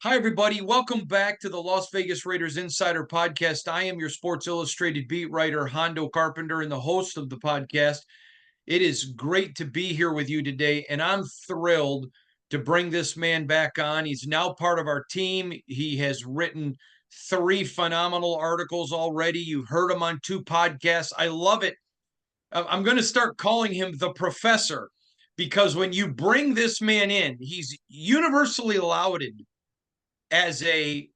Hi, everybody. Welcome back to the Las Vegas Raiders Insider Podcast. I am your Sports Illustrated beat writer, Hondo Carpenter, and the host of the podcast. It is great to be here with you today, and I'm thrilled to bring this man back on. He's now part of our team. He has written 3 phenomenal articles already. You've heard him on 2 podcasts. I love it. I'm going to start calling him the professor because when you bring this man in, he's universally lauded as a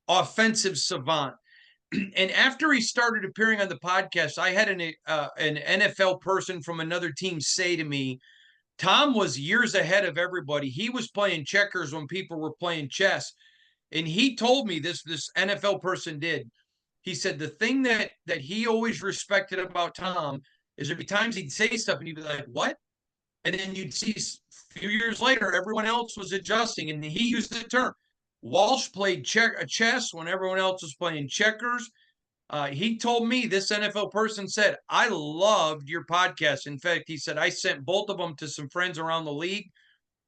offensive savant. And after he started appearing on the podcast, I had an NFL person from another team say to me, Tom was years ahead of everybody. He was playing checkers when people were playing chess. And he told me this NFL person did. He said the thing that he always respected about Tom is there'd be times he'd say stuff and he'd be like, what? And then you'd see a few years later, everyone else was adjusting. And he used the term, Walsh played chess when everyone else was playing checkers. He told me, this NFL person said, I loved your podcast. In fact, he said, I sent both of them to some friends around the league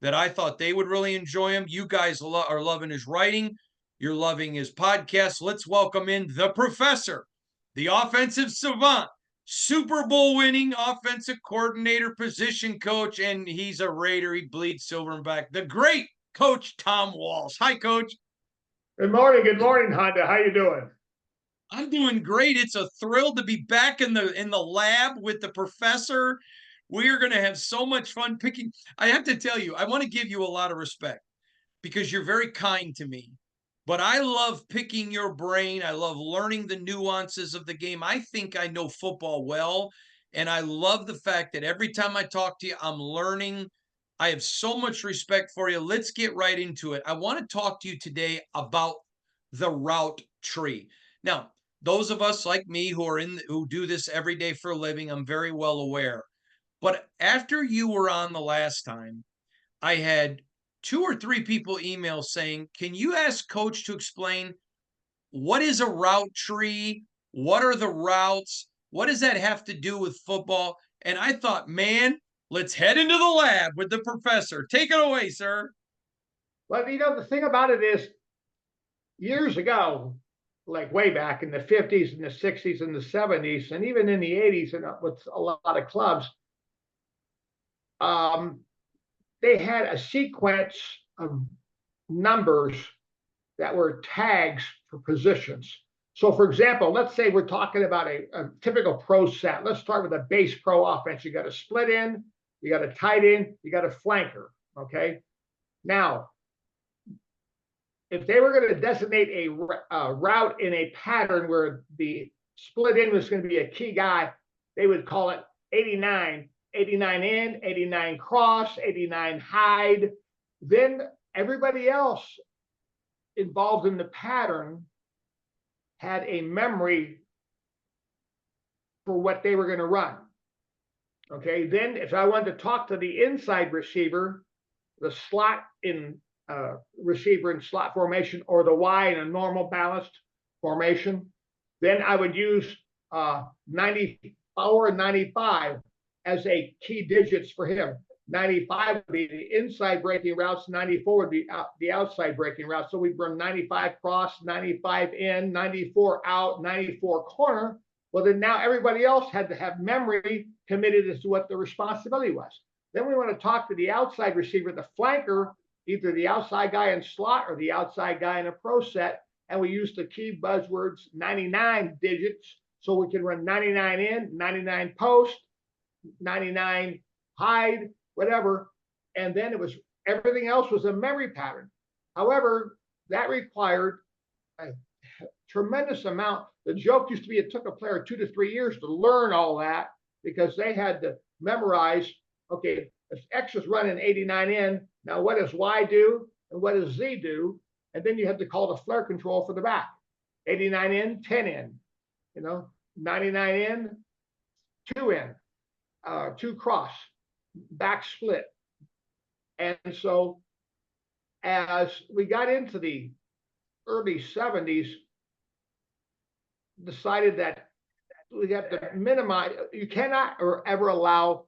that I thought they would really enjoy him. You guys are loving his writing. You're loving his podcast. Let's welcome in the professor, the offensive savant, Super Bowl winning offensive coordinator, position coach, and he's a Raider. He bleeds silver and black. The great Coach Tom Walsh. Hi, Coach. Good morning, Honda. How you doing? I'm doing great. It's a thrill to be back in the lab with the professor. We are going to have so much fun picking. I have to tell you, I want to give you a lot of respect because you're very kind to me. But I love picking your brain. I love learning the nuances of the game. I think I know football well, and I love the fact that every time I talk to you, I'm learning. I have so much respect for you. Let's get right into it. I want to talk to you today about the route tree. Now, those of us like me who do this every day for a living, I'm very well aware. But after you were on the last time, I had 2 or 3 people email saying, can you ask Coach to explain what is a route tree? What are the routes? What does that have to do with football? And I thought, man, let's head into the lab with the professor. Take it away, sir. Well, the thing about it is, years ago, like way back in the 50s and the 60s and the 70s, and even in the 80s, and with a lot of clubs, they had a sequence of numbers that were tags for positions. So, for example, let's say we're talking about a typical pro set. Let's start with a base pro offense. You got a split end, you got a tight end, you got a flanker. Okay. Now, if they were going to designate a route in a pattern where the split end was going to be a key guy, they would call it 89 in, 89 cross, 89 hide. Then everybody else involved in the pattern had a memory for what they were going to run. Okay, then if I wanted to talk to the inside receiver, the slot in receiver in slot formation, or the Y in a normal balanced formation, then I would use 94 and 95 as a key digits for him. 95 would be the inside breaking routes, 94 would be the outside breaking routes. So we'd run 95 cross, 95 in, 94 out, 94 corner. Well, then now everybody else had to have memory committed as to what the responsibility was. Then we want to talk to the outside receiver, the flanker, either the outside guy in slot or the outside guy in a pro set. And we use the key buzzwords, 99 digits, so we can run 99 in, 99 post, 99 hide, whatever. And then it was everything else was a memory pattern. However, that required a tremendous amount. The joke used to be it took a player 2 to 3 years to learn all that because they had to memorize, okay, if X is running 89 in, now what does Y do and what does Z do? And then you have to call the flare control for the back. 89 in, 10 in, 99 in, 2 in. 2 cross, back split. And so as we got into the early 70s, decided that we have to minimize, you cannot or ever allow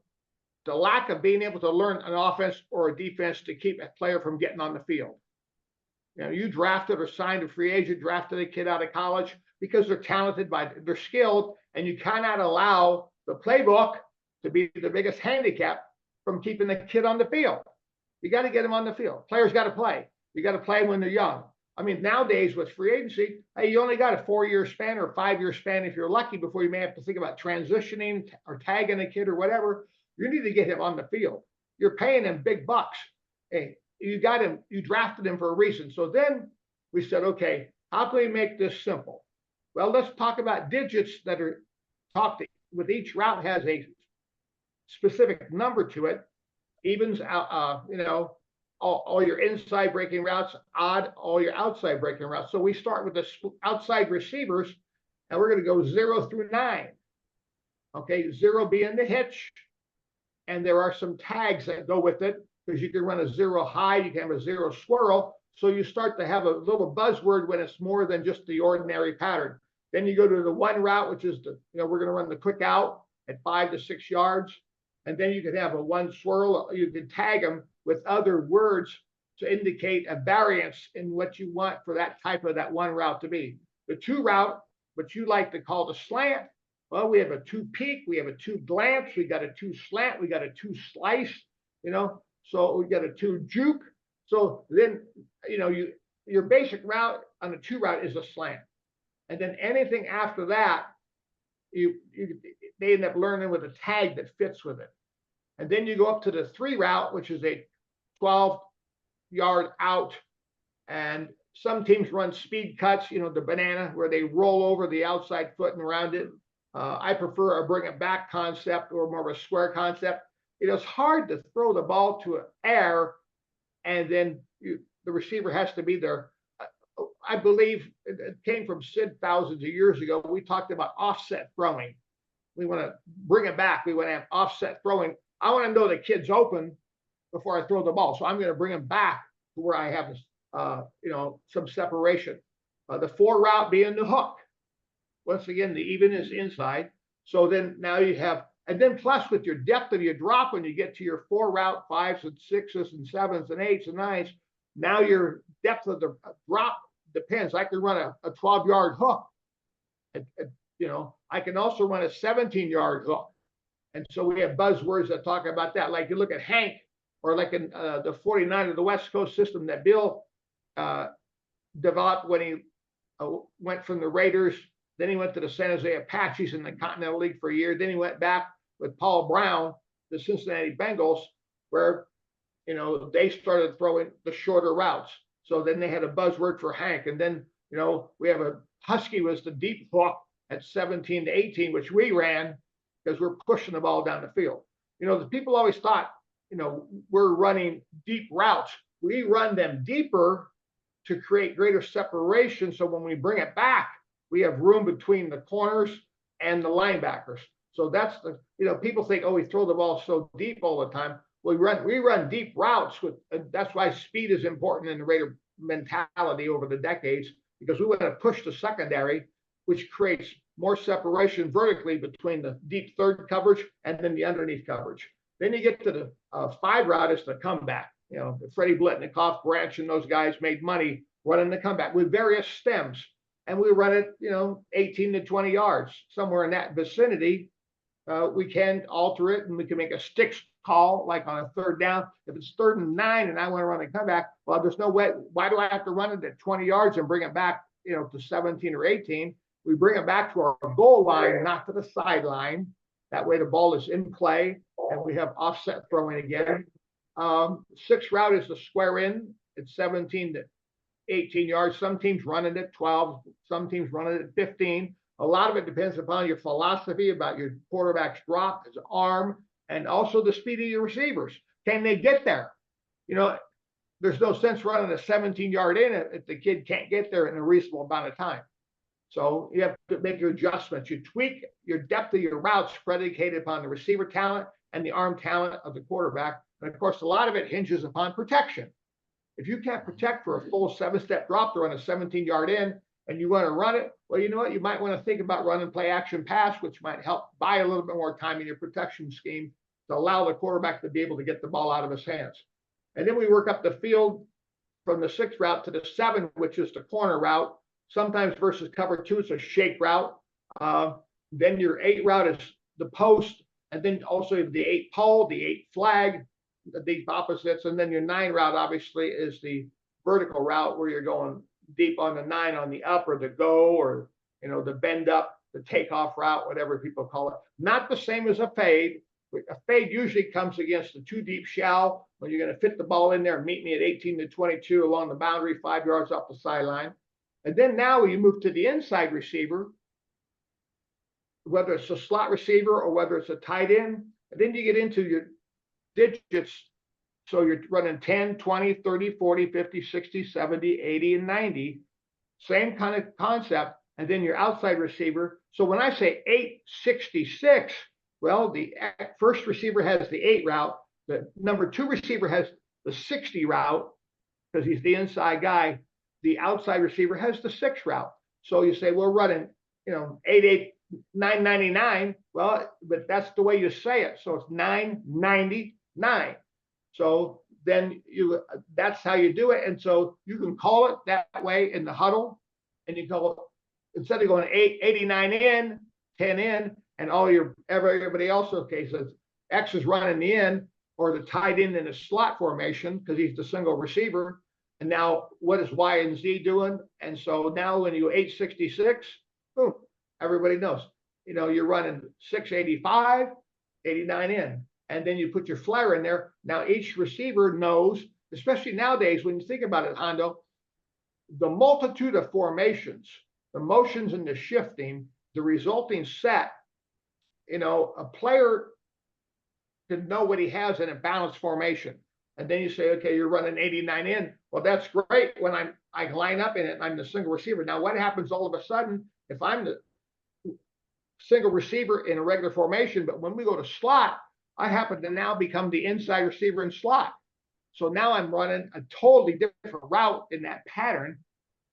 the lack of being able to learn an offense or a defense to keep a player from getting on the field. You drafted or signed a free agent, drafted a kid out of college because they're talented, they're skilled, and you cannot allow the playbook to be the biggest handicap from keeping the kid on the field. You got to get them on the field. Players got to play. You got to play when they're young. I mean, nowadays with free agency, hey, you only got a 4-year span or a 5-year span if you're lucky before you may have to think about transitioning or tagging a kid or whatever. You need to get him on the field. You're paying him big bucks. Hey, you got him, you drafted him for a reason. So then we said, okay, how can we make this simple? Well, let's talk about digits that are talked with each route has a specific number to it. Evens out, all your inside breaking routes, odd, all your outside breaking routes. So we start with the outside receivers, and we're going to go 0 through 9. Okay, 0 being the hitch, and there are some tags that go with it because you can run a 0 high, you can have a 0 swirl. So you start to have a little buzzword when it's more than just the ordinary pattern. Then you go to the 1 route, which is we're going to run the quick out at 5 to 6 yards. And then you could have a 1 swirl. You can tag them with other words to indicate a variance in what you want for that type of that 1 route to be. The 2 route, what you like to call the slant, well, we have a 2 peak, we have a 2 glance, we got a 2 slant, we got a 2 slice, so we got a 2 juke. So then, your basic route on the 2 route is a slant. And then anything after that, they end up learning with a tag that fits with it. And then you go up to the 3 route, which is a 12-yard out. And some teams run speed cuts, the banana, where they roll over the outside foot and around it. I prefer a bring it back concept or more of a square concept. It is hard to throw the ball to air, and then the receiver has to be there. I believe it came from Sid thousands of years ago. We talked about offset throwing. We want to bring it back. We want to have offset throwing. I want to know the kid's open before I throw the ball. So I'm going to bring him back to where I have, some separation. The 4 route being the hook. Once again, the even is inside. So then now you have, and then plus with your depth of your drop, when you get to your 4 route, 5s and 6s and 7s and 8s and 9s, now your depth of the drop depends. I can run a 12-yard hook. I can also run a 17-yard hook. And so we have buzzwords that talk about that. Like you look at Hank, or like in the 49 of the West Coast system that Bill developed when he went from the Raiders. Then he went to the San Jose Apaches in the Continental League for a year. Then he went back with Paul Brown, the Cincinnati Bengals, where, they started throwing the shorter routes. So then they had a buzzword for Hank. And then, we have a Husky was the deep hook at 17 to 18, which we ran because we're pushing the ball down the field. The people always thought, we're running deep routes. We run them deeper to create greater separation. So when we bring it back, we have room between the corners and the linebackers. So that's people think, oh, we throw the ball so deep all the time. We run deep routes that's why speed is important in the Raider mentality over the decades, because we want to push the secondary, which creates more separation vertically between the deep third coverage and then the underneath coverage. Then you get to the 5 route is the comeback. Freddie Blitnikoff, Branch, and those guys made money running the comeback with various stems. And we run it, 18 to 20 yards, somewhere in that vicinity. We can alter it, and we can make a sticks call, like on a 3rd down. If it's 3rd and 9 and I want to run a comeback, well, there's no way. Why do I have to run it at 20 yards and bring it back, to 17 or 18? We bring it back to our goal line, not to the sideline. That way the ball is in play, and we have offset throwing again. 6 route is the square in. It's 17 to 18 yards. Some teams run it at 12. Some teams run it at 15. A lot of it depends upon your philosophy about your quarterback's drop, his arm, and also the speed of your receivers. Can they get there? There's no sense running a 17-yard in if the kid can't get there in a reasonable amount of time. So you have to make your adjustments. You tweak your depth of your routes predicated upon the receiver talent and the arm talent of the quarterback. And of course, a lot of it hinges upon protection. If you can't protect for a full 7-step drop to run a 17-yard in, and you want to run it, well, you know what? You might want to think about running play action pass, which might help buy a little bit more time in your protection scheme to allow the quarterback to be able to get the ball out of his hands. And then we work up the field from the 6 route to the 7, which is the corner route. Sometimes versus cover 2, it's a shake route. Then your 8 route is the post, and then also the 8 pole, the 8 flag, these opposites, and then your 9 route obviously is the vertical route where you're going deep on the 9 on the up, or the go, or the bend up, the takeoff route, whatever people call it. Not the same as a fade. A fade usually comes against the 2 deep shell when you're going to fit the ball in there and meet me at 18 to 22 along the boundary, 5 yards off the sideline. And then now you move to the inside receiver, whether it's a slot receiver or whether it's a tight end. And then you get into your digits. So you're running 10, 20, 30, 40, 50, 60, 70, 80, and 90. Same kind of concept. And then your outside receiver. So when I say 866, well, the first receiver has the 8 route. The number 2 receiver has the 60 route because he's the inside guy. The outside receiver has the 6 route. So you say, we're running, 999. Well, but that's the way you say it. So it's 999. So then that's how you do it. And so you can call it that way in the huddle, and you call it, instead of going 89 in, 10 in, and everybody else, okay, says X is running the in, or the tight end in a slot formation because he's the single receiver. And now what is Y and Z doing? And so now when you 866, boom, everybody knows. You're running 685, 89 in. And then you put your flare in there. Now each receiver knows, especially nowadays, when you think about it, Hondo, the multitude of formations, the motions and the shifting, the resulting set, a player can know what he has in a balanced formation. And then you say, okay, you're running 89 in. Well, that's great when I line up in it and I'm the single receiver. Now, what happens all of a sudden if I'm the single receiver in a regular formation, but when we go to slot, I happen to now become the inside receiver in slot. So now I'm running a totally different route in that pattern.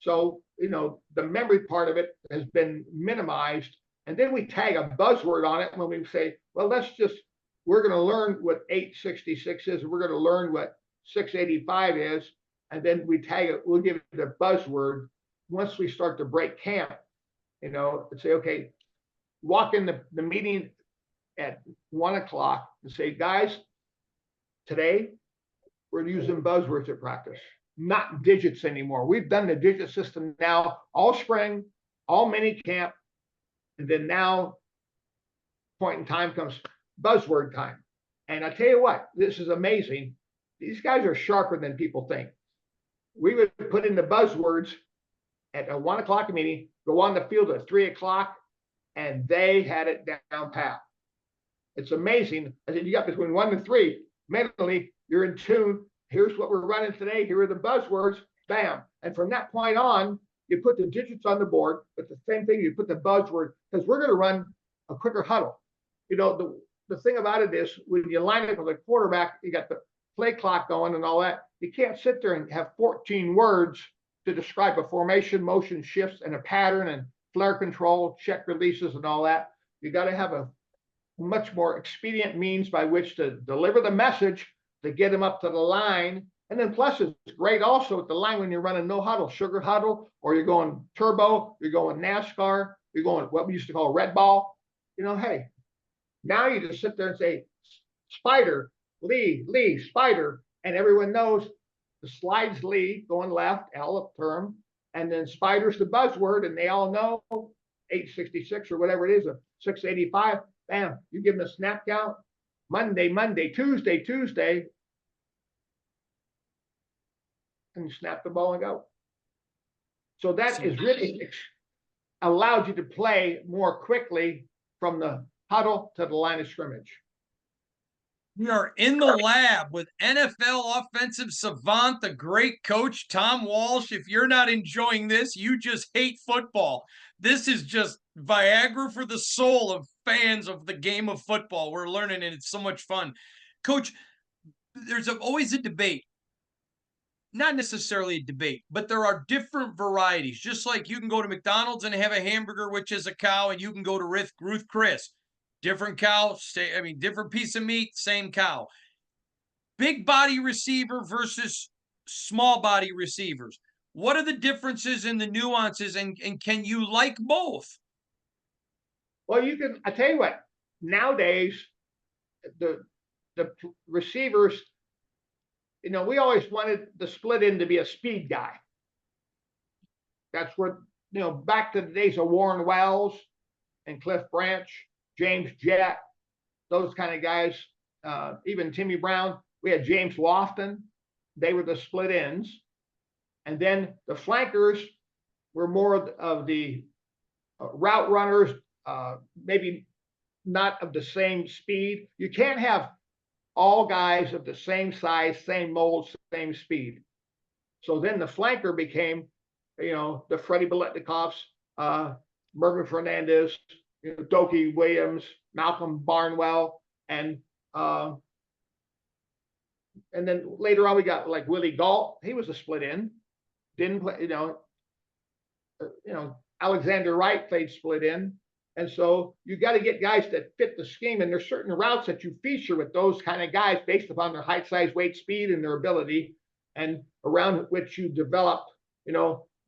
So, the memory part of it has been minimized. And then we tag a buzzword on it when we say, well, we're going to learn what 866 is. We're going to learn what 685 is. And then we tag it, we'll give it a buzzword once we start to break camp, and say, okay, walk in the meeting at 1 o'clock and say, guys, today we're using buzzwords at practice, not digits anymore. We've done the digit system now all spring, all mini camp. And then now point in time comes buzzword time. And I tell you what, this is amazing. These guys are sharper than people think. We would put in the buzzwords at a 1 o'clock meeting, go on the field at 3 o'clock, and they had it down pat. It's amazing. I said, you got between 1 and 3. Mentally, you're in tune. Here's what we're running today. Here are the buzzwords. Bam. And from that point on, you put the digits on the board, but the same thing, you put the buzzword, because we're going to run a quicker huddle. The thing about it is when you line up with a quarterback, you got the play clock going and all that. You can't sit there and have 14 words to describe a formation, motion, shifts, and a pattern, and flare control, check releases, and all that. You got to have a much more expedient means by which to deliver the message to get them up to the line. And then plus it's great also at the line when you're running no huddle, sugar huddle, or you're going turbo, you're going NASCAR, you're going what we used to call red ball. Hey, now you just sit there and say, spider, Lee, spider, and everyone knows the slide's Lee going left, L up term, and then spider's the buzzword, and they all know 866 or whatever it is, or 685. Bam, you give them a snap count. Monday, Tuesday, and you snap the ball and go. So that is really allowed you to play more quickly from the huddle to the line of scrimmage. We are in the lab with NFL offensive savant, the great coach, Tom Walsh. If you're not enjoying this, you just hate football. This is just Viagra for the soul of fans of the game of football. We're learning, and it's so much fun. Coach, there's always a debate. Not necessarily a debate, but there are different varieties. Just like you can go to McDonald's and have a hamburger, which is a cow, and you can go to Ruth Chris. Different cow, different piece of meat, same cow. Big body receiver versus small body receivers. What are the differences and the nuances, and can you like both? Well, I tell you what, nowadays, the receivers, we always wanted the split end to be a speed guy. That's what, back to the days of Warren Wells and Cliff Branch, James Jett, those kind of guys, even Timmy Brown. We had James Lofton. They were the split ends. And then the flankers were more of the route runners, maybe not of the same speed. You can't have all guys of the same size, same mold, same speed. So then the flanker became, the Freddie Biletnikovs, Mervin Fernandez, Dokie Williams, Malcolm Barnwell, and then later on we got like Willie Galt. He was a split end, didn't play. Alexander Wright played split end, and so you got to get guys that fit the scheme. And there's certain routes that you feature with those kind of guys based upon their height, size, weight, speed, and their ability, and around which you develop.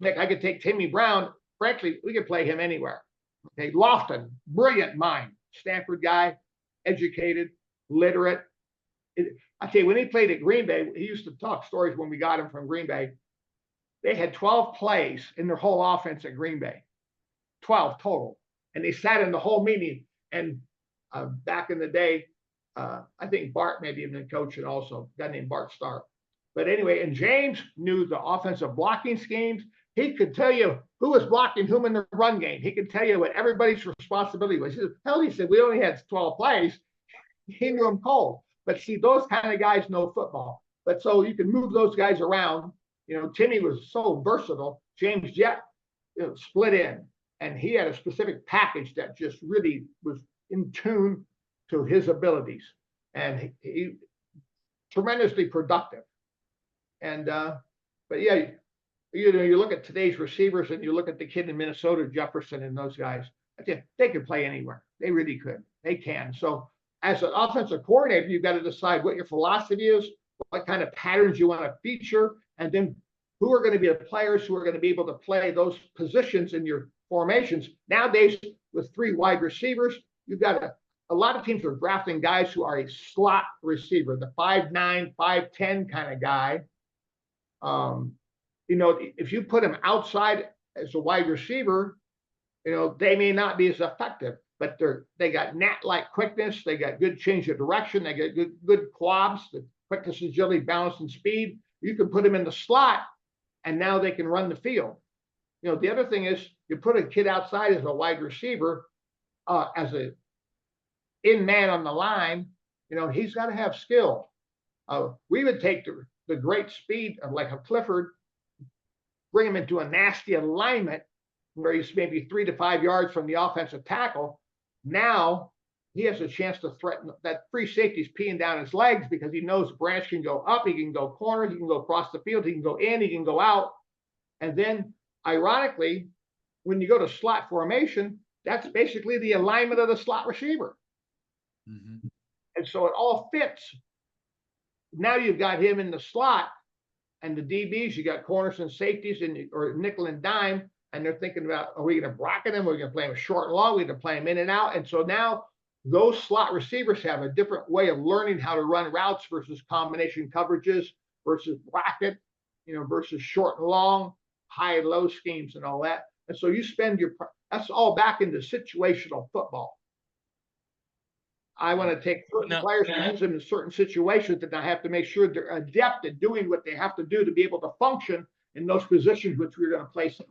Nick, I could take Timmy Brown. Frankly, we could play him anywhere. Okay, Lofton, brilliant mind, Stanford guy, educated, literate. I tell you, when he played at Green Bay, he used to talk stories when we got him from Green Bay. They had 12 plays in their whole offense at Green Bay, 12 total. And they sat in the whole meeting. And back in the day, I think Bart maybe even coaching also, a guy named Bart Starr. But anyway, and James knew the offensive blocking schemes. He could tell you who was blocking whom in the run game. He could tell you what everybody's responsibility was. He said, we only had 12 plays. He knew them cold. But see, those kind of guys know football. But so you can move those guys around. Timmy was so versatile. James Jett, split in. And he had a specific package that just really was in tune to his abilities. And he tremendously productive. And, but yeah, you look at today's receivers and you look at the kid in Minnesota, Jefferson, and those guys, they could play anywhere. They really could. They can. So as an offensive coordinator, you've got to decide what your philosophy is, what kind of patterns you want to feature, and then who are going to be the players who are going to be able to play those positions in your formations. Nowadays, with 3 wide receivers, you've got a lot of teams are drafting guys who are a slot receiver, the 5'9", 5'10" kind of guy. If you put him outside as a wide receiver, they may not be as effective, but they got gnat-like quickness, they got good change of direction, they got good quabs, the quickness, agility, balance, and speed. You can put them in the slot, and now they can run the field. The other thing is you put a kid outside as a wide receiver, as a in man on the line. He's got to have skill. We would take the great speed of like a Clifford, bring him into a nasty alignment where he's maybe 3 to 5 yards from the offensive tackle. Now he has a chance to threaten that free safety's peeing down his legs because he knows the branch can go up, he can go corner, he can go across the field, he can go in, he can go out. And then ironically, when you go to slot formation, that's basically the alignment of the slot receiver. Mm-hmm. And so it all fits. Now you've got him in the slot, and the DBs, you got corners and safeties or nickel and dime, and they're thinking about, are we going to bracket him? Are we going to play him short and long? We're going to play him in and out. And so now those slot receivers have a different way of learning how to run routes versus combination coverages versus bracket, versus short and long, high and low schemes and all that. And so you that's all back into situational football. I want to take certain players and use them in certain situations, and I have to make sure they're adept at doing what they have to do to be able to function in those positions which we're going to place them.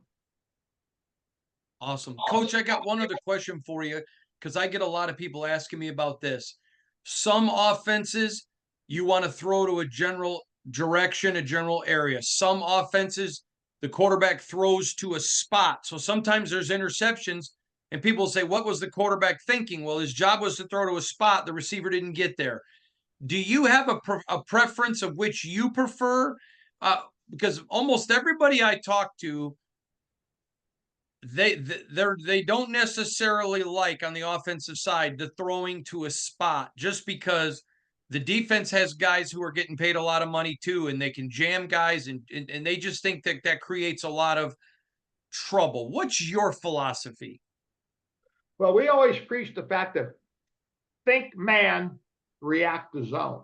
Awesome. Coach, I got one other question for you because I get a lot of people asking me about this. Some offenses you want to throw to a general direction, a general area. Some offenses, the quarterback throws to a spot. So sometimes there's interceptions. And people say, what was the quarterback thinking? Well, his job was to throw to a spot. The receiver didn't get there. Do you have a preference of which you prefer? Because almost everybody I talk to, they don't necessarily like on the offensive side the throwing to a spot, just because The defense has guys who are getting paid a lot of money too, and they can jam guys, and they just think that that creates a lot of trouble. What's your philosophy? Well, we always preach the fact that think man, react to zone.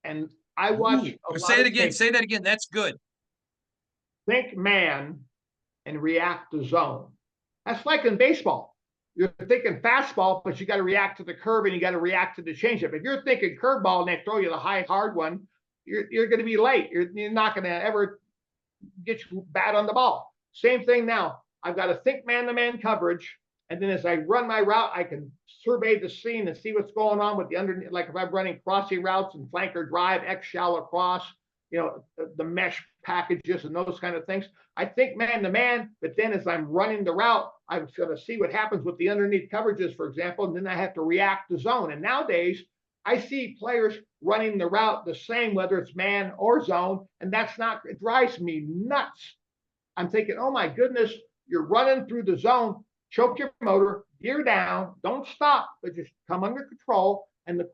And I watch Ooh, a say lot it of again. tape. Say that again. That's good. Think man and react to zone. That's like in baseball. You're thinking fastball, but you got to react to the curve and you got to react to the changeup. If you're thinking curveball and they throw you the high, hard one, you're going to be late. You're not going to ever get you bad on the ball. Same thing now. I've got to think man-to-man coverage, and then as I run my route, I can survey the scene and see what's going on with the underneath. Like if I'm running crossing routes and flanker drive, X shallow cross, the mesh packages and those kind of things. I think man-to-man, but then as I'm running the route, I'm going to see what happens with the underneath coverages, for example, and then I have to react to zone. And nowadays, I see players running the route the same, whether it's man or zone, and it drives me nuts. I'm thinking, oh my goodness, you're running through the zone, choke your motor, gear down, don't stop, but just come under control. And the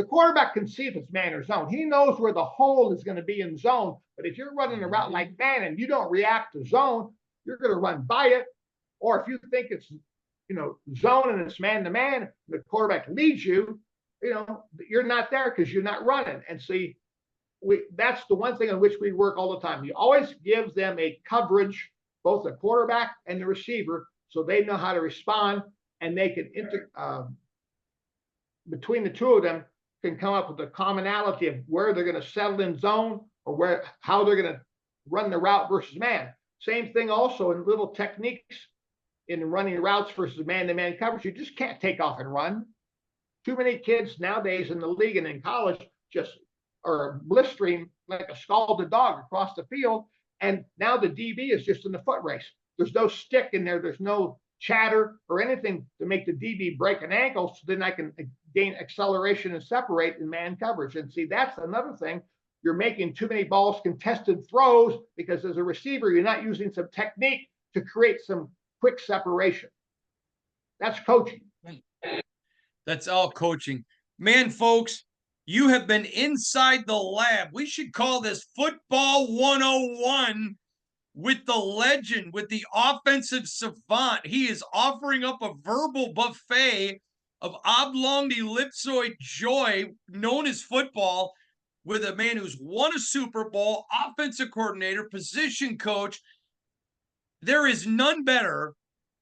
quarterback can see if it's man or zone. He knows where the hole is going to be in zone. But if you're running a route like man and you don't react to zone, you're going to run by it. Or if you think it's zone and it's man to man, the quarterback leads you, you're not there because you're not running. And see, that's the one thing on which we work all the time. You always give them a coverage, both the quarterback and the receiver, so they know how to respond, and they can between the two of them can come up with a commonality of where they're going to settle in zone or how they're going to run the route versus man. Same thing also in little techniques in running routes versus man-to-man coverage. You just can't take off and run. Too many kids nowadays in the league and in college just are blistering like a scalded dog across the field. And now the DB is just in the foot race. There's no stick in there. There's no chatter or anything to make the DB break an ankle. So then I can gain acceleration and separate in man coverage. And see, that's another thing. You're making too many balls contested throws because as a receiver, you're not using some technique to create some quick separation. That's coaching. That's all coaching. Man, folks, you have been inside the lab. We should call this Football 101 with the legend, with the offensive savant. He is offering up a verbal buffet of oblong ellipsoid joy known as football with a man who's won a Super Bowl, offensive coordinator, position coach. There is none better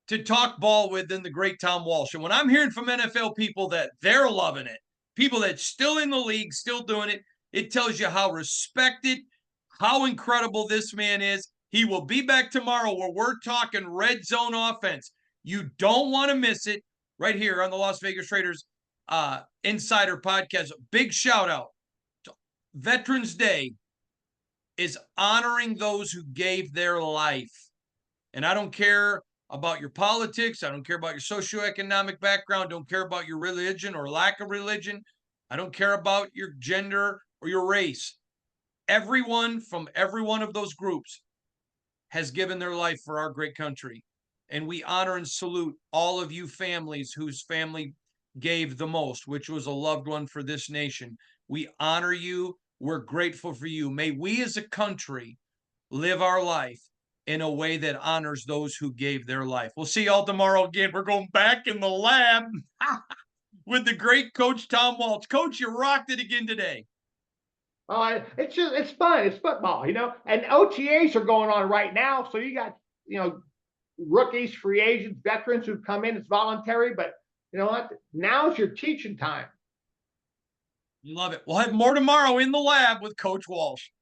to talk ball with than the great Tom Walsh. And when I'm hearing from NFL people that they're loving it, people that's still in the league, still doing it, it tells you how respected, how incredible this man is. He will be back tomorrow where we're talking red zone offense. You don't want to miss it right here on the Las Vegas Raiders Insider Podcast. Big shout out to Veterans Day is honoring those who gave their life. And I don't care about your politics. I don't care about your socioeconomic background. Don't care about your religion or lack of religion. I don't care about your gender or your race. Everyone from every one of those groups has given their life for our great country. And we honor and salute all of you families whose family gave the most, which was a loved one for this nation. We honor you. We're grateful for you. May we as a country live our life in a way that honors those who gave their life. We'll see y'all tomorrow again. We're going back in the lab with the great Coach Tom Walsh. Coach, you rocked it again today. Oh, it's fun. It's football, and OTAs are going on right now. So you got, rookies, free agents, veterans who come in. It's voluntary, but you know what? Now's your teaching time. Love it. We'll have more tomorrow in the lab with Coach Walsh.